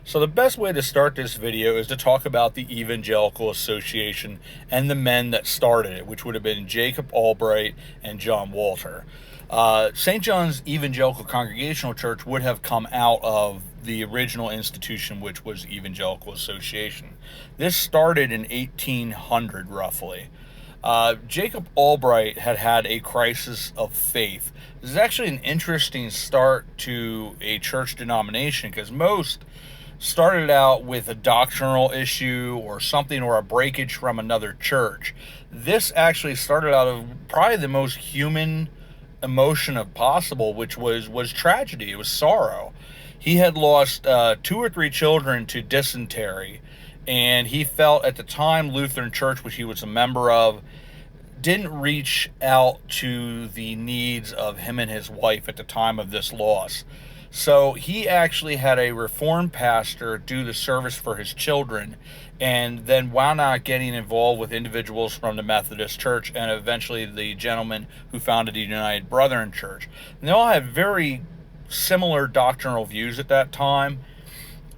So the best way to start this video is to talk about the Evangelical Association and the men that started it, which would have been Jacob Albright and John Walter. St. John's Evangelical Congregational Church would have come out of the original institution, which was Evangelical Association. This started in 1800, roughly. Jacob Albright had a crisis of faith. This is actually an interesting start to a church denomination, because most started out with a doctrinal issue or something, or a breakage from another church. This actually started out of probably the most human emotion of possible, which was tragedy. It was sorrow. He had lost 2 or 3 children to dysentery, and he felt at the time Lutheran Church, which he was a member of, didn't reach out to the needs of him and his wife at the time of this loss. So he actually had a Reformed pastor do the service for his children, and then wound up getting involved with individuals from the Methodist Church and eventually the gentleman who founded the United Brethren Church. And they all had very similar doctrinal views at that time,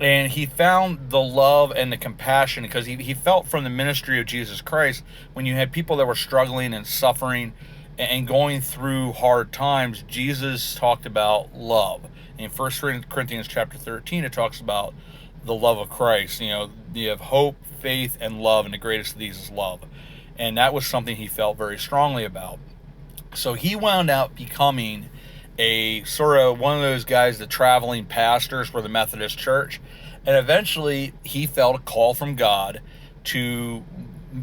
and he found the love and the compassion, because he felt from the ministry of Jesus Christ, when you had people that were struggling and suffering and going through hard times, Jesus talked about love. In 1 Corinthians chapter 13, it talks about the love of Christ. You have hope, faith, and love, and the greatest of these is love. And that was something he felt very strongly about. So he wound up becoming a sort of one of those guys, the traveling pastors for the Methodist Church. And eventually he felt a call from God to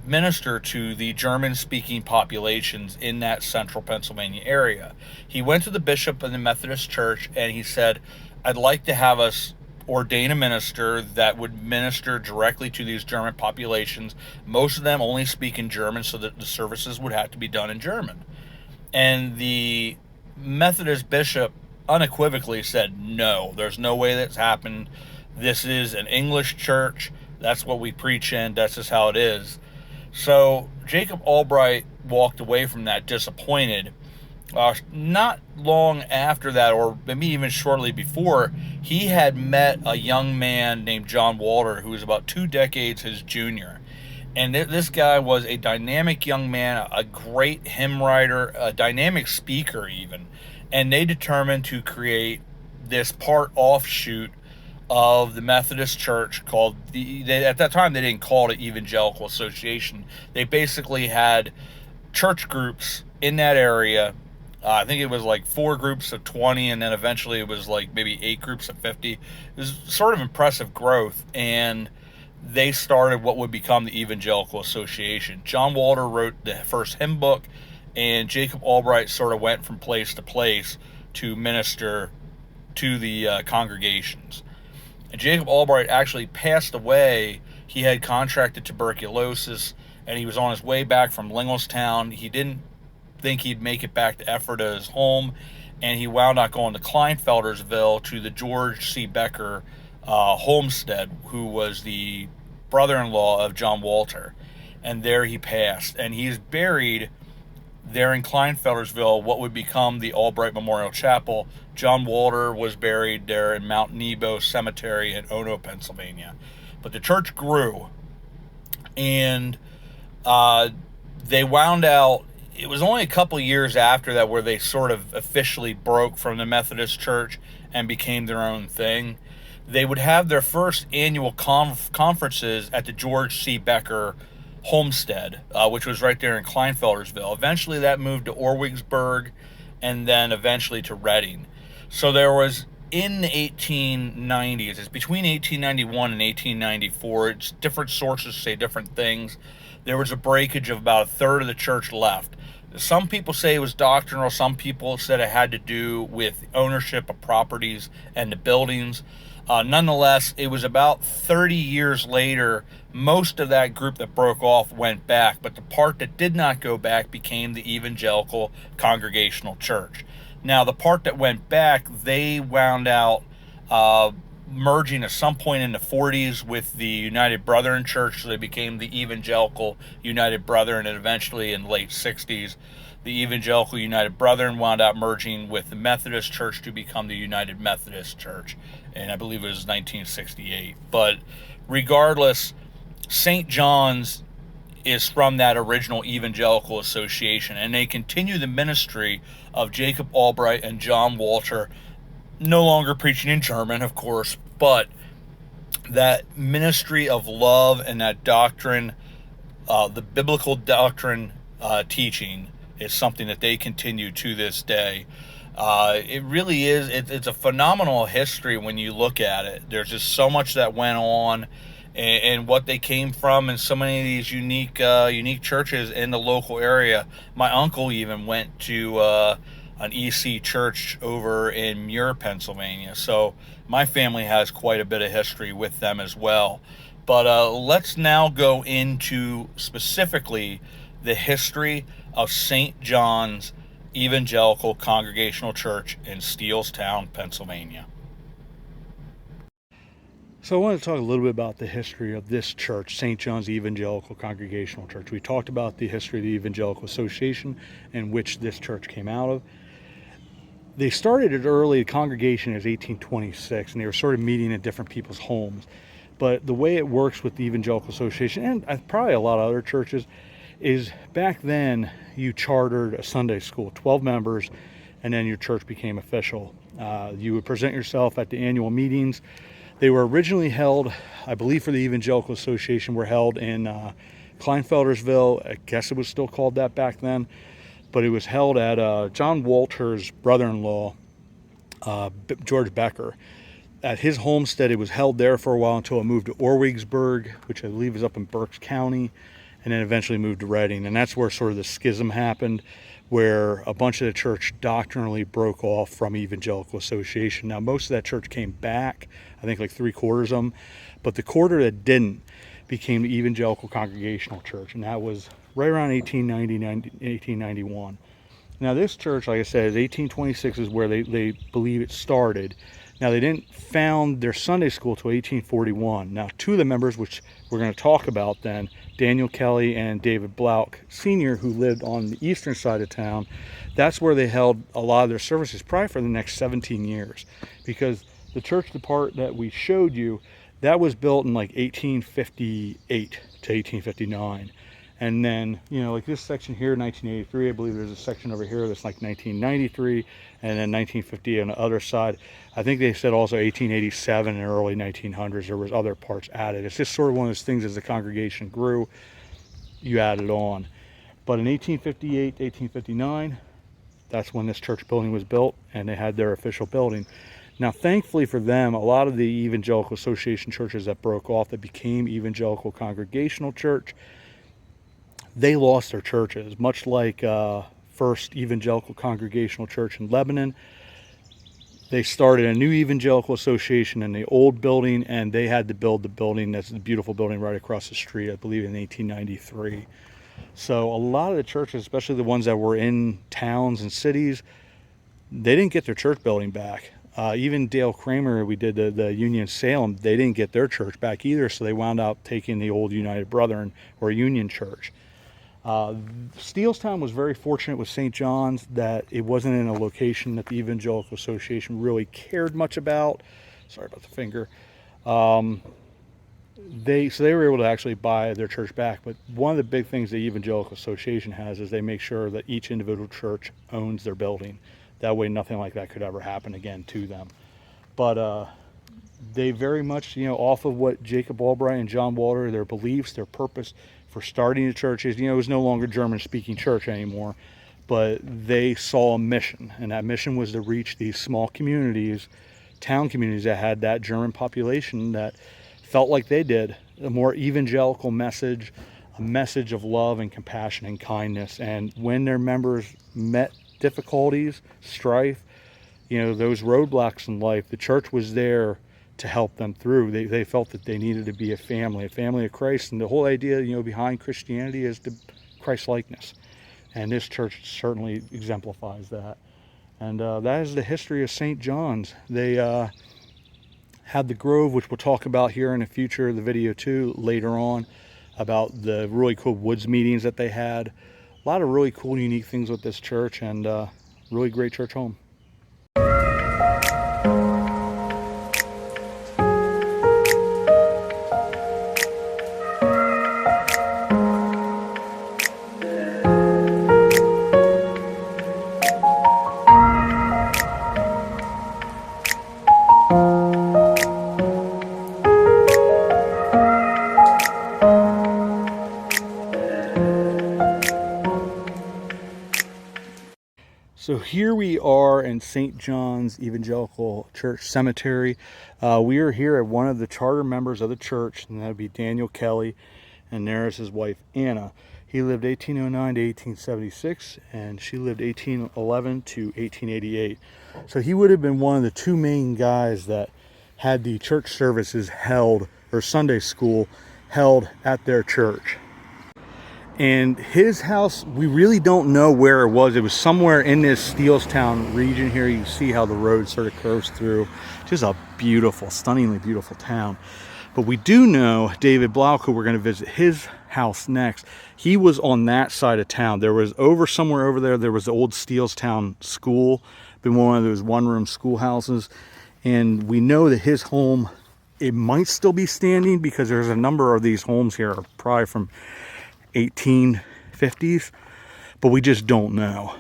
minister to the German-speaking populations in that central Pennsylvania area. He went to the bishop of the Methodist Church and he said, "I'd like to have us ordain a minister that would minister directly to these German populations. Most of them only speak in German, so that the services would have to be done in German." And the Methodist bishop unequivocally said, "No, there's no way that's happened. This is an English church. That's what we preach in. That's just how it is." So Jacob Albright walked away from that disappointed. Not long after that, or maybe even shortly before, he had met a young man named John Walter, who was about 2 decades his junior. And this guy was a dynamic young man, a great hymn writer, a dynamic speaker even. And they determined to create this part offshoot of the Methodist Church called at that time they didn't call it Evangelical Association. They basically had church groups in that area. I think it was like 4 groups of 20, and then eventually it was like maybe 8 groups of 50. It was sort of impressive growth, and they started what would become the Evangelical Association. John Walter wrote the first hymn book, and Jacob Albright sort of went from place to place to minister to the congregations. And Jacob Albright actually passed away. He had contracted tuberculosis, and he was on his way back from Linglestown. He didn't think he'd make it back to Ephrata's home, and he wound up going to Kleinfeldersville to the George C. Becker homestead, who was the brother-in-law of John Walter. And there he passed. And he's buried there in Kleinfeldersville, what would become the Albright Memorial Chapel. John Walter was buried there in Mount Nebo Cemetery in Ono, Pennsylvania. But the church grew, and they wound out. It was only a couple years after that where they sort of officially broke from the Methodist Church and became their own thing. They would have their first annual conferences at the George C. Becker homestead, which was right there in Kleinfeldersville. Eventually that moved to Orwigsburg, and then eventually to Reading. So there was, in the 1890s, it's between 1891 and 1894, it's different sources say different things, there was a breakage of about a third of the church left. Some people say it was doctrinal, some people said it had to do with ownership of properties and the buildings. Nonetheless, it was about 30 years later, most of that group that broke off went back, but the part that did not go back became the Evangelical Congregational Church. Now, the part that went back, they wound out merging at some point in the 40s with the United Brethren Church, so they became the Evangelical United Brethren, and eventually in the late 60s, the Evangelical United Brethren wound up merging with the Methodist Church to become the United Methodist Church, and I believe it was 1968. But regardless, St. John's is from that original Evangelical Association, and they continue the ministry of Jacob Albright and John Walter, no longer preaching in German, of course, but that ministry of love and that doctrine, the biblical doctrine teaching, is something that they continue to this day. It really is. It's a phenomenal history when you look at it. There's just so much that went on, and what they came from, and so many of these unique churches in the local area. My uncle even went to an EC church over in Muir, Pennsylvania. So my family has quite a bit of history with them as well. But let's now go into specifically the history of St. John's Evangelical Congregational Church in Steelstown, Pennsylvania. So I want to talk a little bit about the history of this church, St. John's Evangelical Congregational Church. We talked about the history of the Evangelical Association, in which this church came out of. They started it early. The congregation is 1826, and they were sort of meeting at different people's homes. But the way it works with the Evangelical Association, and probably a lot of other churches, is back then you chartered a Sunday school, 12 members, and then your church became official. You would present yourself at the annual meetings. They were originally held, I believe for the Evangelical Association, were held in Kleinfeldersville. I guess it was still called that back then. But it was held at John Walter's brother-in-law, George Becker. At his homestead, it was held there for a while until it moved to Orwigsburg, which I believe is up in Berks County, and then eventually moved to Reading. And that's where sort of the schism happened, where a bunch of the church doctrinally broke off from Evangelical Association. Now, most of that church came back, I think like 3/4 of them, but the quarter that didn't became the Evangelical Congregational Church, and that was right around 1891. Now, this church, like I said, is 1826 is where they believe it started. Now, they didn't found their Sunday school till 1841. Now, two of the members, which we're going to talk about then, Daniel Kelly and David Blouck Sr., who lived on the eastern side of town, that's where they held a lot of their services, probably for the next 17 years. Because the church, the part that we showed you, that was built in like 1858 to 1859. And then, like this section here, 1983, I believe there's a section over here that's like 1993, and then 1950 on the other side. I think they said also 1887 and early 1900s, there was other parts added. It's just sort of one of those things, as the congregation grew, you added on. But in 1858 to 1859, that's when this church building was built, and they had their official building. Now, thankfully for them, a lot of the Evangelical Association churches that broke off, that became Evangelical Congregational Church, they lost their churches, much like First Evangelical Congregational Church in Lebanon. They started a new Evangelical Association in the old building, and they had to build the building, that's the beautiful building right across the street, I believe in 1893. So a lot of the churches, especially the ones that were in towns and cities, they didn't get their church building back. Even Dale Kramer, we did the Union Salem, they didn't get their church back either, so they wound up taking the old United Brethren or Union Church. Steelstown was very fortunate with St. John's that it wasn't in a location that the Evangelical Association really cared much about. Sorry about the finger. So they were able to actually buy their church back. But one of the big things the Evangelical Association has is they make sure that each individual church owns their building. That way nothing like that could ever happen again to them. But they very much, off of what Jacob Albright and John Walter, their beliefs, their purpose for starting the churches, it was no longer German-speaking church anymore, but they saw a mission, and that mission was to reach these small communities, town communities that had that German population that felt like they did, a more evangelical message, a message of love and compassion and kindness. And when their members met difficulties, strife, those roadblocks in life, the church was there to help them through. They felt that they needed to be a family of Christ, and the whole idea, behind Christianity is the Christ-likeness, and this church certainly exemplifies that. And that is the history of St. John's. They Had the Grove, which we'll talk about here in the future of the video too, later on, about the really cool woods meetings that they had. A lot of really cool, unique things with this church, and really great church home. So here we are in St. John's Evangelical Church Cemetery. We are here at one of the charter members of the church, and that would be Daniel Kelly, and there's his wife Anna. He lived 1809 to 1876, and she lived 1811 to 1888. So he would have been one of the two main guys that had the church services held, or Sunday school held at their church. And his house, we really don't know where it was. It was somewhere in this Steelstown region here. You see how the road sort of curves through. Just a beautiful, stunningly beautiful town. But we do know David Blouck, who we're going to visit his house next. He was on that side of town. There was somewhere over there was the old Steelstown school, been one of those one-room schoolhouses. And we know that his home, it might still be standing because there's a number of these homes here, probably from 1850s, but we just don't know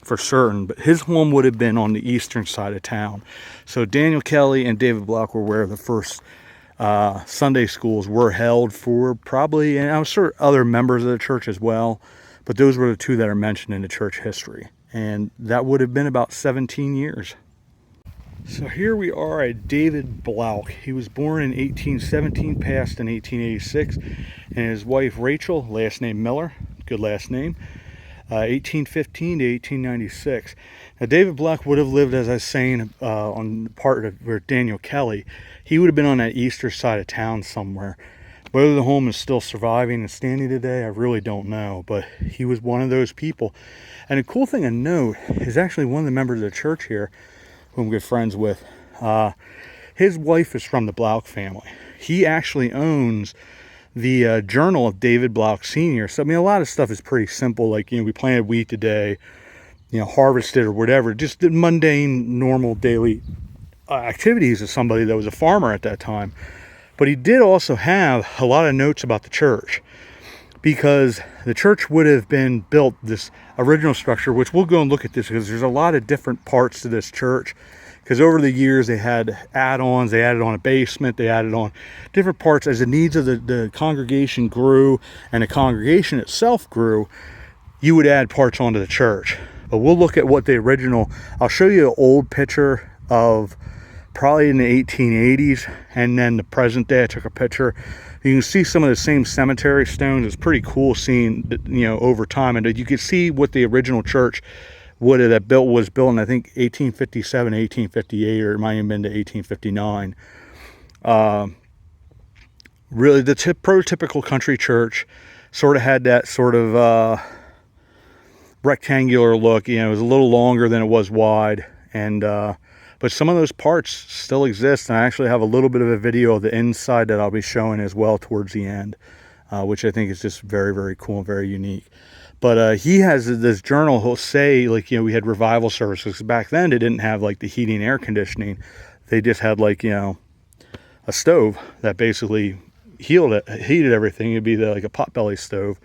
for certain. But his home would have been on the eastern side of town. So Daniel Kelly and David Blouck were where the first Sunday schools were held for, probably, and I'm sure other members of the church as well, but those were the two that are mentioned in the church history, and that would have been about 17 years. So here we are at David Blouck. He was born in 1817, passed in 1886, and his wife Rachel, last name Miller, good last name, 1815 to 1896. Now David Blouck would have lived, as I was saying, on the part of where Daniel Kelly, he would have been on that eastern side of town somewhere. Whether the home is still surviving and standing today, I really don't know, but he was one of those people. And a cool thing to note is actually one of the members of the church here, who I'm good friends with, his wife is from the Blouck family. He actually owns the journal of David Blouck Sr. So, I mean, a lot of stuff is pretty simple, like, we planted wheat today, harvested or whatever, just the mundane, normal daily activities of somebody that was a farmer at that time. But he did also have a lot of notes about the church, because the church would have been built, this original structure, which we'll go and look at this because there's a lot of different parts to this church, because over the years they had add-ons. They added on a basement, they added on different parts as the needs of the congregation grew and the congregation itself grew. You would add parts onto the church. But we'll look at what the original, I'll show you an old picture of probably in the 1880s, and then the present day. I took a picture. You can see some of the same cemetery stones. It's pretty cool seeing, over time, and you can see what the original church was built in, I think, 1857, 1858, or it might have been to 1859. Really, the prototypical country church sort of had that sort of rectangular look. It was a little longer than it was wide, and but some of those parts still exist, and I actually have a little bit of a video of the inside that I'll be showing as well towards the end, which I think is just very, very cool and very unique. But he has this journal. He'll say, we had revival services. Back then, they didn't have, the heating and air conditioning. They just had, a stove that basically heated everything. It'd be like a potbelly stove.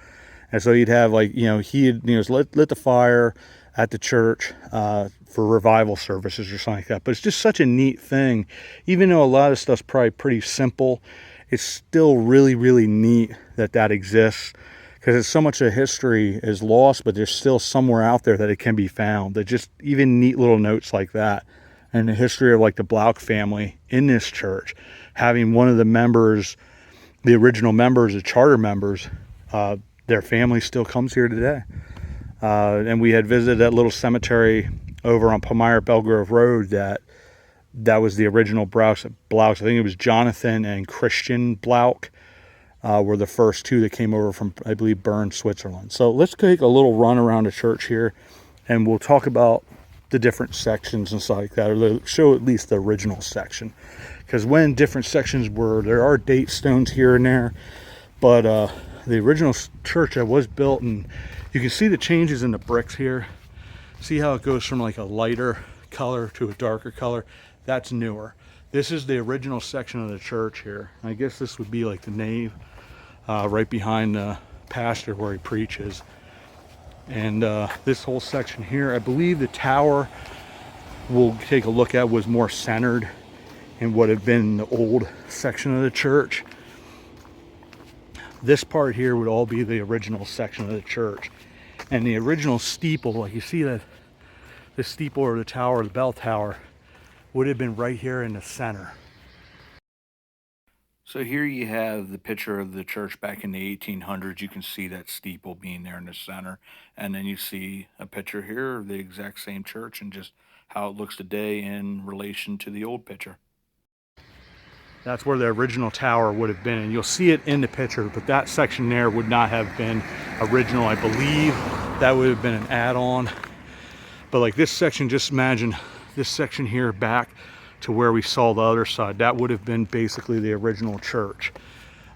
And so you'd have, he had, lit the fire at the church for revival services or something like that. But it's just such a neat thing. Even though a lot of stuff's probably pretty simple, it's still really, really neat that exists, because it's so much of history is lost, but there's still somewhere out there that it can be found. That just even neat little notes like that, and the history of the Blouck family in this church, having one of the members, the original members, the charter members, their family still comes here today. And we had visited that little cemetery over on Palmyra Belgrove Road that was the original Bloucks. I think it was Jonathan and Christian Blouck were the first two that came over from, I believe, Bern, Switzerland. So let's take a little run around the church here, and we'll talk about the different sections and stuff like that, or they'll show at least the original section. Because when different sections were, there are date stones here and there, but the original church that was built, and you can see the changes in the bricks here. See how it goes from like a lighter color to a darker color? That's newer. This is the original section of the church here. I guess this would be like the nave, right behind the pastor where he preaches. And this whole section here, I believe the tower we'll take a look at was more centered in what had been the old section of the church. This part here would all be the original section of the church. And the original steeple, like you see that the steeple or the tower, the bell tower, would have been right here in the center. So here you have the picture of the church back in the 1800s. You can see that steeple being there in the center. And then you see a picture here of the exact same church and just how it looks today in relation to the old picture. That's where the original tower would have been. And you'll see it in the picture, but that section there would not have been original. I believe that would have been an add-on. But like this section, just imagine this section here back to where we saw the other side. That would have been basically the original church.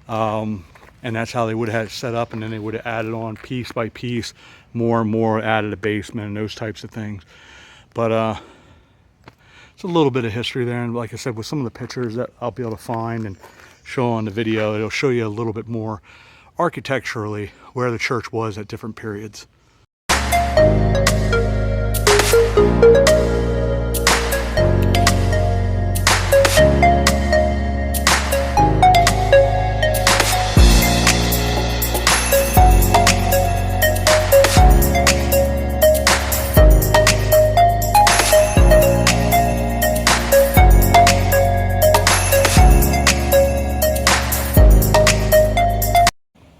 And that's how they would have had it set up, and then they would have added on piece by piece, more and more, added a basement and those types of things. But it's a little bit of history there, and like I said, with some of the pictures that I'll be able to find and show on the video, it'll show you a little bit more architecturally where the church was at different periods.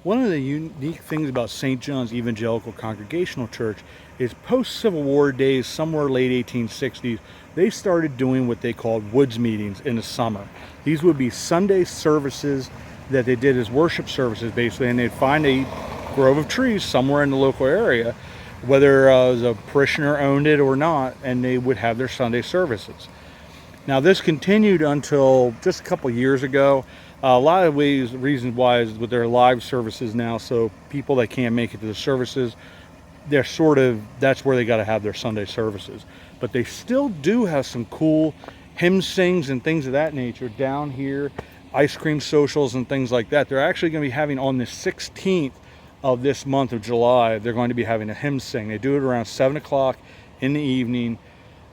One of the unique things about St. John's Evangelical Congregational Church is post-Civil War days, somewhere late 1860s, they started doing what they called woods meetings in the summer. These would be Sunday services that they did as worship services, basically, and they'd find a grove of trees somewhere in the local area, whether it was a parishioner owned it or not, and they would have their Sunday services. Now, this continued until just a couple years ago. A lot of reasons why is with their live services now, so people that can't make it to the services, that's where they got to have their Sunday services. But they still do have some cool hymn sings and things of that nature down here, ice cream socials and things like that. They're actually going to be having on the 16th of this month of July, they're going to be having a hymn sing. They do it around 7 o'clock in the evening.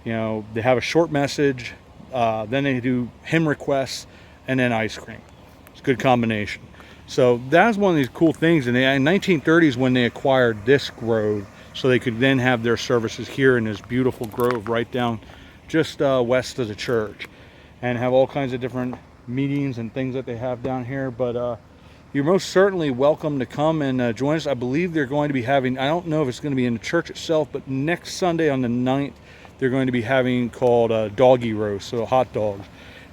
You know, they have a short message, then they do hymn requests, and then ice cream. It's a good combination. So that's one of these cool things. And in 1930s, when they acquired this grove, so they could then have their services here in this beautiful grove right down just west of the church, and have all kinds of different meetings and things that they have down here. But you're most certainly welcome to come and join us. I believe they're going to be having, I don't know if it's going to be in the church itself, but next Sunday on the 9th, they're going to be having called doggy roast, so hot dogs.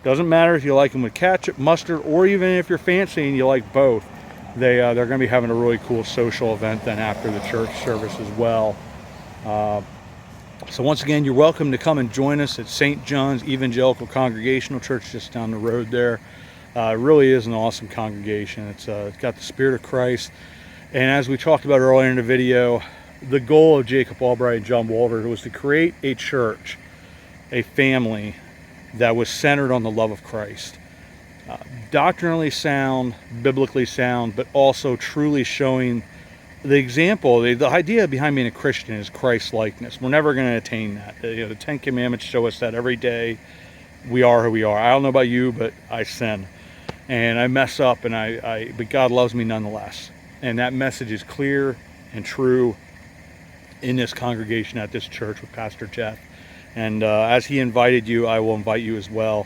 Doesn't matter if you like them with ketchup, mustard, or even if you're fancy and you like both. They're going to be having a really cool social event then after the church service as well. So once again, you're welcome to come and join us at St. John's Evangelical Congregational Church just down the road there. It really is an awesome congregation. It's got the Spirit of Christ. And as we talked about earlier in the video, the goal of Jacob Albright and John Walter was to create a church, a family that was centered on the love of Christ. Doctrinally sound, biblically sound, but also truly showing the example. The idea behind being a Christian is Christ-likeness. We're never going to attain that. The Ten Commandments show us that every day. We are who we are. I don't know about you, but I sin. And I mess up, but God loves me nonetheless. And that message is clear and true in this congregation at this church with Pastor Jeff. And as he invited you, I will invite you as well.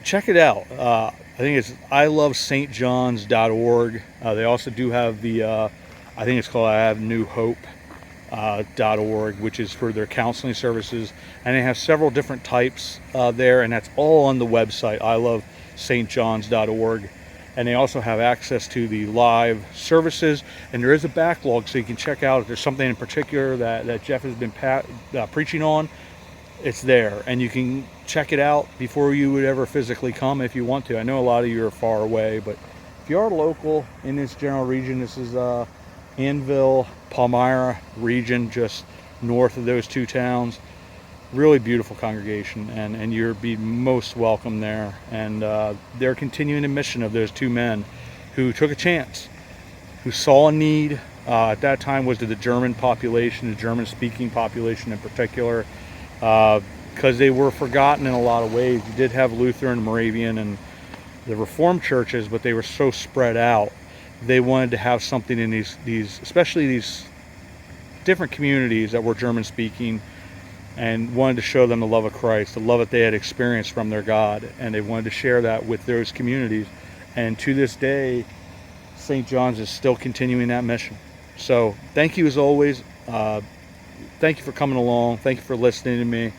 Check it out. I think it's ilovestjohns.org. They also do have the, I think it's called ihavenewhope.org, which is for their counseling services. And they have several different types there, and that's all on the website, ilovestjohns.org. And they also have access to the live services, and there is a backlog, so you can check out if there's something in particular that Jeff has been preaching on. it's there, and you can check it out before you would ever physically come if you want to. I know a lot of you are far away, but if you are local in this general region, this is Annville, Palmyra region, just north of those two towns. Really beautiful congregation, and you'll be most welcome there. And they're continuing the mission of those two men who took a chance, who saw a need. At that time was to the German population, the German-speaking population in particular, because they were forgotten in a lot of ways. You did have Lutheran, Moravian, and the Reformed churches, but they were so spread out. They wanted to have something in these, especially these different communities that were German-speaking, and wanted to show them the love of Christ, the love that they had experienced from their God, and they wanted to share that with those communities. And to this day, St. John's is still continuing that mission. So thank you as always. Thank you for coming along. Thank you for listening to me.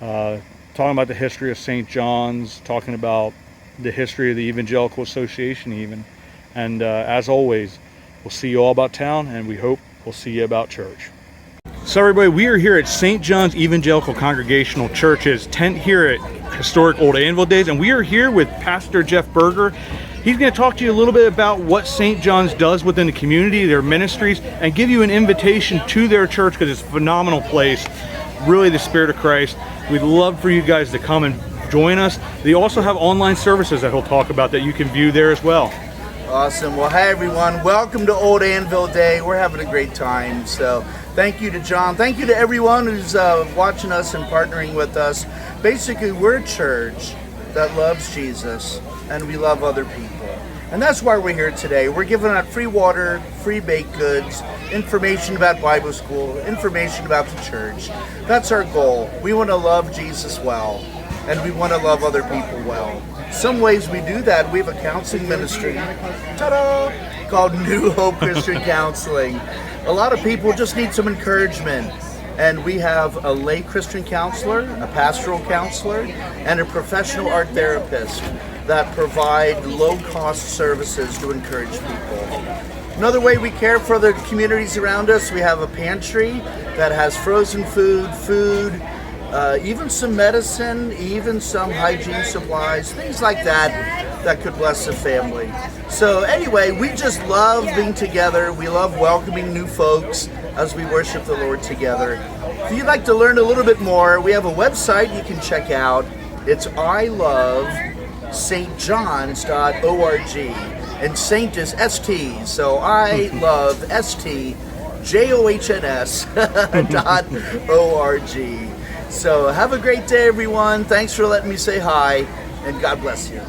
Talking about the history of St. John's, talking about the history of the Evangelical Association even. And as always, we'll see you all about town, and we hope we'll see you about church. So everybody, we are here at St. John's Evangelical Congregational Church's tent here at historic Old Annville days, and we are here with Pastor Jeff Berger. He's going to talk to you a little bit about what St. John's does within the community, their ministries, and give you an invitation to their church, because it's a phenomenal place, really the Spirit of Christ. We'd love for you guys to come and join us. They also have online services that he'll talk about that you can view there as well. Awesome. Well, hi everyone. Welcome to Old Annville Day. We're having a great time. So thank you to John. Thank you to everyone who's watching us and partnering with us. Basically, we're a church that loves Jesus and we love other people. And that's why we're here today. We're giving out free water, free baked goods, information about Bible school, information about the church. That's our goal. We want to love Jesus well, and we want to love other people well. Some ways we do that, we have a counseling ministry, ta-da, called New Hope Christian Counseling. A lot of people just need some encouragement, and we have a lay Christian counselor, a pastoral counselor, and a professional art therapist that provide low-cost services to encourage people. Another way we care for the communities around us, we have a pantry that has frozen food, even some medicine, even some hygiene supplies, things like that could bless the family. So anyway, we just love being together. We love welcoming new folks as we worship the Lord together. If you'd like to learn a little bit more, we have a website you can check out. It's ilovestjohns.org, and Saint is ST, so I love STJOHNS.org. So have a great day, everyone. Thanks for letting me say hi, and God bless you.